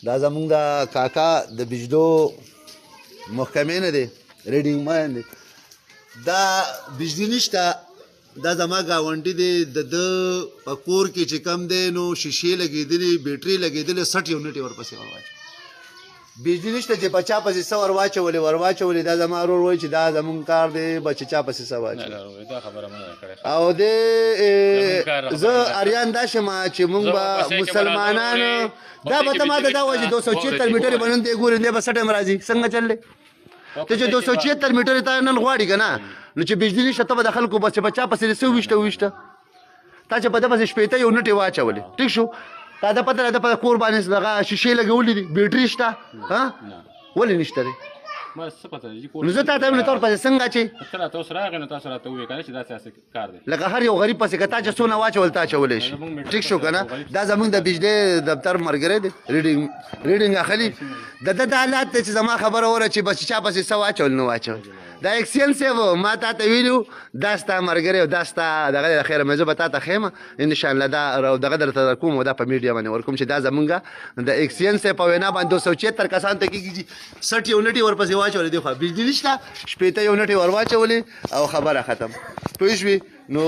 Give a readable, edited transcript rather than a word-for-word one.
دا زمونږ د کاکا د بجدو محکمې نه دی ریډینګ مان دی دا بجلی نشته دا زما ګاونډي دی د ده په کور کې چې کم دی نو شیشې لګېدلې بیټرۍ لګېدلې 60 یونټې ورپسې ور واچوي بجلی نشته چې په چا پسې څه ور واچولې دا زما ورور وایي چې دا زمونږ کار دی به چې چا پسې څه واچوي او دی زه اریان دا شمه چې مونږ به مسلمانانو دا به ته ماته دا وایي چې 276 میټرې به نن دی ګورې دی به څه ټایم راځي څنګه چل دی ته چې 276 میټرې تا نن غواړي که نه نو چې بجلی نشته ته به د خلکو بس چې په چا پسې څه ویشته تا چې په ده پسې شپېته یونټې واچولې ټیک شو تا د پته ده په کور باندې دغه شیشې لګولې دي بیټرۍ شته ولې نشته دی نو زه تا ته وایم تور پسې څنګه چې لکه هر یو غریب پسې که تا چې څونه واچول تا اچولی شي ټیک شو که نه دا زمونږ د بجلی دفتر ملګری دی ریډینګ اخلي د ده دا حالات دی چې زما خبره وره چې بس چا پسې څه واچول نه واچول دا اکسین صاحب ما تا ته ویلو دا ستا ملګری او دا ستا دغه د خیره مې زه به تا ته ښیم انشاءالله دا دغه درته درکوم او دا په میډیا باندې ورکوم چې دا زمونږ د اکسین صاحب په وینا باندې 276 کسانو ته کېږي چې 60 یونټې ورپسې واچولې دی خو بجلي نشته 60 یونټې ور واچولې او خبره ختم پوه شوې نو